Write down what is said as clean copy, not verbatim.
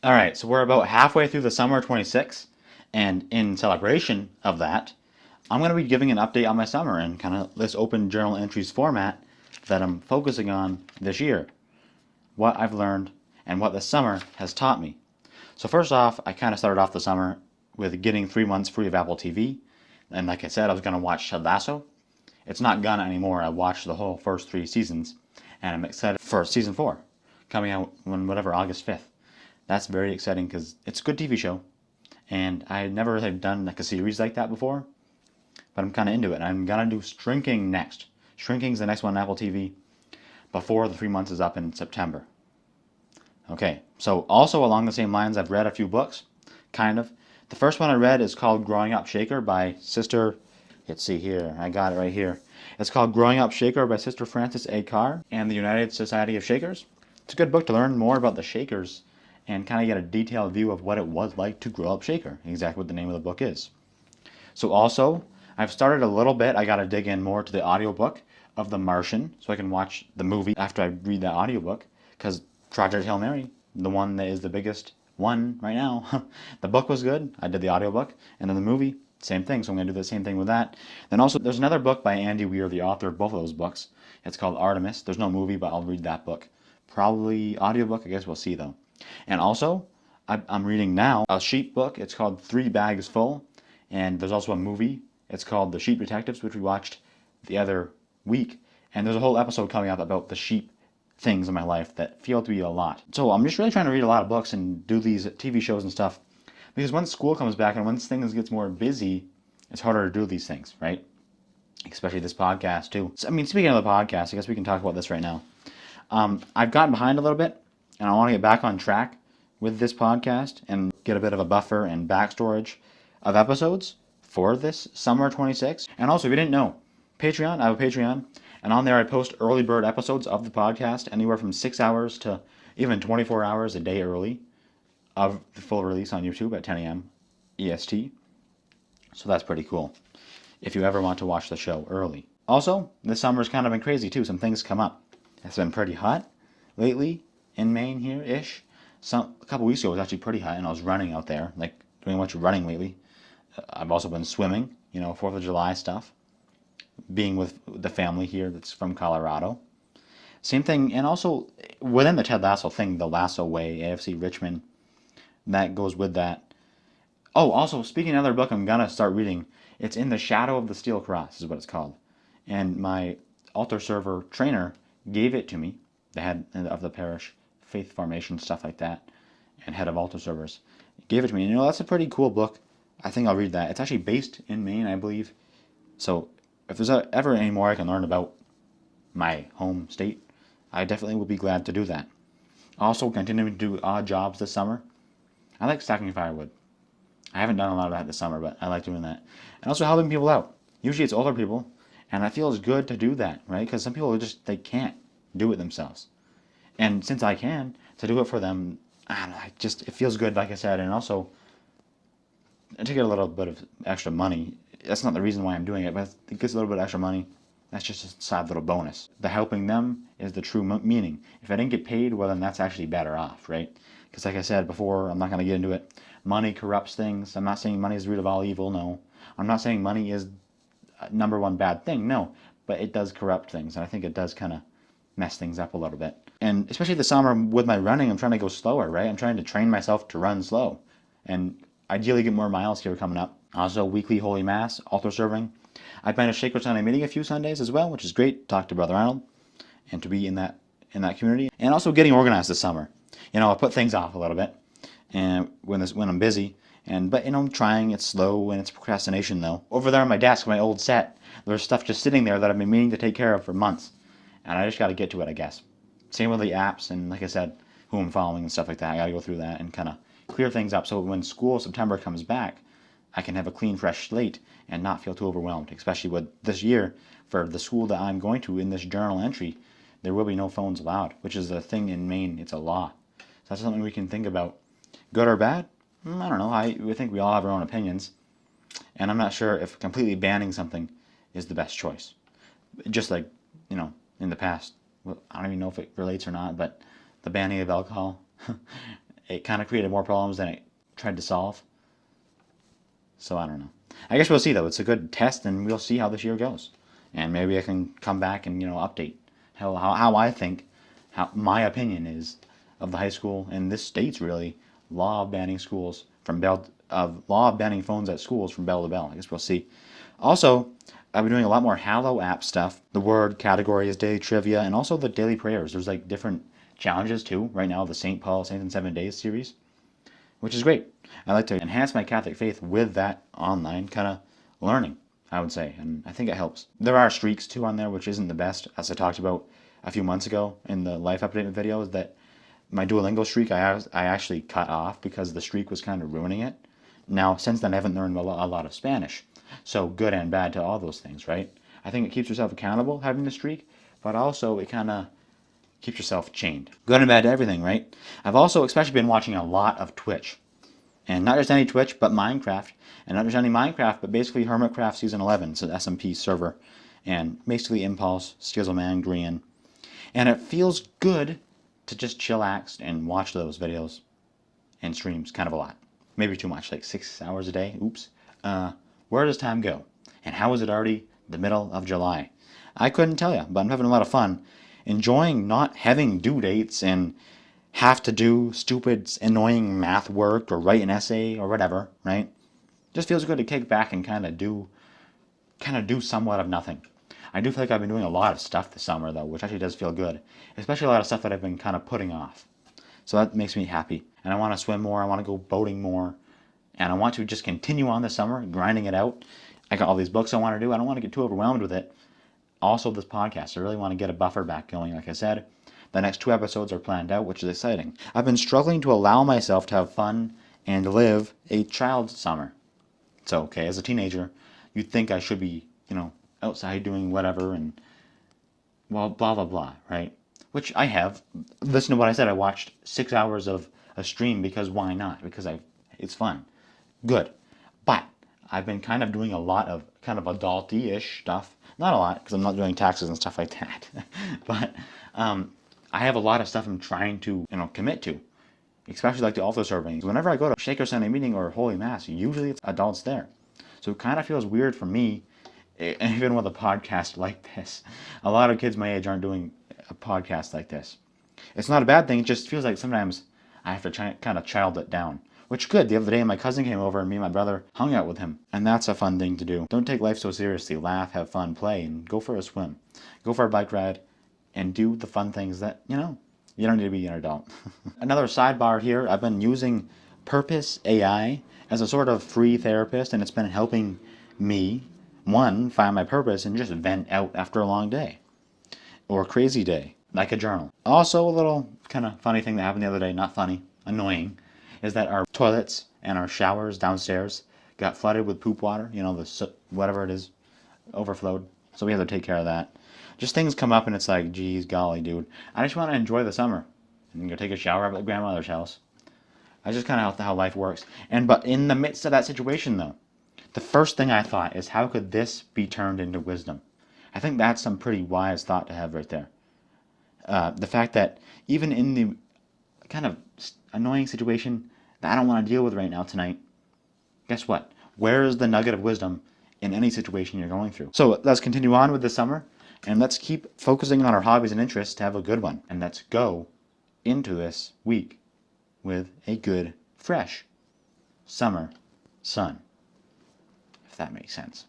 All right, so we're about halfway through the summer 26, and in celebration of that, I'm going to be giving an update on my summer and kind of this open journal entries format that I'm focusing on this year, what I've learned, and what the summer has taught me. So first off, I kind of started off the summer with getting 3 months free of Apple TV, and like I said, I was going to watch Ted Lasso. It's not gone anymore. I watched the whole first 3 seasons, and I'm excited for season 4, coming out on whatever, August 5th. That's very exciting because it's a good TV show, and I never really done like a series like that before, but I'm kind of into it. I'm gonna do Shrinking next. Shrinking's the next one on Apple TV before the 3 months is up in September. Okay, so also along the same lines, I've read a few books, kind of. The first one I read is called Growing Up Shaker by Sister. Let's see here, I got it right here. It's called Growing Up Shaker by Sister Frances A. Carr and the United Society of Shakers. It's a good book to learn more about the Shakers and kind of get a detailed view of what it was like to grow up Shaker, exactly what the name of the book is. So also, I've started a little bit, I gotta dig in more to the audiobook of The Martian so I can watch the movie after I read the audiobook, because Project Hail Mary, the one that is the biggest one right now, the book was good, I did the audiobook, and then the movie, same thing, so I'm gonna do the same thing with that. Then also, there's another book by Andy Weir, the author of both of those books. It's called Artemis. There's no movie, but I'll read that book. Probably audiobook, I guess we'll see though. And also, I'm reading now a sheep book. It's called Three Bags Full. And there's also a movie. It's called The Sheep Detectives, which we watched the other week. And there's a whole episode coming up about the sheep things in my life that feel to be a lot. So I'm just really trying to read a lot of books and do these TV shows and stuff. Because once school comes back and once things gets more busy, it's harder to do these things, right? Especially this podcast too. So, I mean, speaking of the podcast, I guess we can talk about this right now. I've gotten behind a little bit, and I want to get back on track with this podcast and get a bit of a buffer and back storage of episodes for this summer 26. And also, if you didn't know, Patreon, I have a Patreon, and on there I post early bird episodes of the podcast, anywhere from 6 hours to even 24 hours a day early of the full release on YouTube at 10 a.m. EST. So that's pretty cool if you ever want to watch the show early. Also, this summer's kind of been crazy too. Some things come up. It's been pretty hot lately in Maine here-ish. A couple weeks ago it was actually pretty hot, and I was running out there, like doing much running lately. I've also been swimming, 4th of July stuff, being with the family here that's from Colorado. Same thing, and also within the Ted Lasso thing, the Lasso Way, AFC Richmond, that goes with that. Oh, also, speaking of another book I'm gonna start reading, it's In the Shadow of the Steel Cross, is what it's called. And my altar server trainer gave it to me, the head of the parish, faith formation, stuff like that, and head of altar servers. Gave it to me. And, that's a pretty cool book. I think I'll read that. It's actually based in Maine, I believe. So if there's ever any more I can learn about my home state, I definitely will be glad to do that. Also, continuing to do odd jobs this summer. I like stacking firewood. I haven't done a lot of that this summer, but I like doing that. And also helping people out. Usually it's older people, and I feel it's good to do that, right? Because some people they can't do it themselves. And since I can, to do it for them, I don't know, it feels good, like I said, and also to get a little bit of extra money. That's not the reason why I'm doing it, but it gets a little bit of extra money. That's just a side little bonus. The helping them is the true meaning. If I didn't get paid, well, then that's actually better off, right? Because like I said before, I'm not going to get into it. Money corrupts things. I'm not saying money is the root of all evil, no. I'm not saying money is number one bad thing, no. But it does corrupt things, and I think it does kind of mess things up a little bit. And especially this summer with my running, I'm trying to go slower, right? I'm trying to train myself to run slow. And ideally get more miles here coming up. Also, weekly Holy Mass, altar serving. I plan to Shaker Sunday meeting a few Sundays as well, which is great. Talk to Brother Arnold and to be in that community. And also getting organized this summer. I put things off a little bit and when I'm busy. But I'm trying. It's slow and it's procrastination though. Over there on my desk, my old set, there's stuff just sitting there that I've been meaning to take care of for months. And I just got to get to it, I guess. Same with the apps and, like I said, who I'm following and stuff like that. I got to go through that and kind of clear things up so when school September comes back, I can have a clean, fresh slate and not feel too overwhelmed, especially with this year for the school that I'm going to in this journal entry. There will be no phones allowed, which is a thing in Maine. It's a law. So that's something we can think about. Good or bad? I don't know. I think we all have our own opinions. And I'm not sure if completely banning something is the best choice. Just like, in the past. Well, I don't even know if it relates or not, but the banning of alcohol it kind of created more problems than it tried to solve. So I don't know. I guess we'll see though. It's a good test, and we'll see how this year goes. And maybe I can come back and update how I think, how my opinion is of the high school and this state's really law of banning schools from bell of law of banning phones at schools from bell to bell. I guess we'll see. Also, I've been doing a lot more Hallow app stuff. The word category is daily trivia, and also the daily prayers. There's like different challenges too. Right now, the St. Paul Saints in 7 Days series, which is great. I like to enhance my Catholic faith with that online kind of learning, I would say, and I think it helps. There are streaks too on there, which isn't the best, as I talked about a few months ago in the life update videos, that my Duolingo streak I actually cut off because the streak was kind of ruining it. Now, since then, I haven't learned a lot of Spanish, so good and bad to all those things, right? I think it keeps yourself accountable having the streak, but also it kind of keeps yourself chained. Good and bad to everything, right? I've also especially been watching a lot of Twitch. And not just any Twitch, but Minecraft. And not just any Minecraft, but basically Hermitcraft Season 11. It's an SMP server. And basically Impulse, Skizzleman, Green. And it feels good to just chillax and watch those videos and streams kind of a lot. Maybe too much, like 6 hours a day. Oops. Where does time go? And how is it already the middle of July? I couldn't tell you, but I'm having a lot of fun. Enjoying not having due dates and have to do stupid, annoying math work or write an essay or whatever, right? Just feels good to kick back and kind of do somewhat of nothing. I do feel like I've been doing a lot of stuff this summer though, which actually does feel good, especially a lot of stuff that I've been kind of putting off. So that makes me happy. And I want to swim more. I want to go boating more. And I want to just continue on this summer, grinding it out. I got all these books I want to do. I don't want to get too overwhelmed with it. Also, this podcast, I really want to get a buffer back going, like I said. The next 2 episodes are planned out, which is exciting. I've been struggling to allow myself to have fun and live a child's summer. So, okay, as a teenager, you'd think I should be, outside doing whatever and, well, blah, blah, blah, right? Which I have. Listen to what I said. I watched 6 hours of a stream because why not? Because it's fun. Good. But I've been kind of doing a lot of kind of adulty-ish stuff. Not a lot, because I'm not doing taxes and stuff like that. But I have a lot of stuff I'm trying to, commit to. Especially like the altar servings. Whenever I go to Shaker Sunday meeting or Holy Mass, usually it's adults there. So it kind of feels weird for me, even with a podcast like this. A lot of kids my age aren't doing a podcast like this. It's not a bad thing, it just feels like sometimes I have to kind of child it down. Which good. The other day my cousin came over and me and my brother hung out with him. And that's a fun thing to do. Don't take life so seriously. Laugh, have fun, play, and go for a swim. Go for a bike ride and do the fun things that, you don't need to be an adult. Another sidebar here, I've been using Purpose AI as a sort of free therapist, and it's been helping me, one, find my purpose and just vent out after a long day. Or a crazy day, like a journal. Also, a little kind of funny thing that happened the other day, not funny, annoying, is that our toilets and our showers downstairs got flooded with poop water, whatever it is, overflowed. So we had to take care of that. Just things come up and it's like, geez, golly, dude. I just want to enjoy the summer and go take a shower up at grandmother's house. That's just kind of how life works. But in the midst of that situation, though, the first thing I thought is, how could this be turned into wisdom? I think that's some pretty wise thought to have right there. The fact that even in the kind of annoying situation that I don't want to deal with right now tonight, guess what? Where is the nugget of wisdom in any situation you're going through? So let's continue on with the summer, and let's keep focusing on our hobbies and interests to have a good one. And let's go into this week with a good, fresh summer sun, if that makes sense.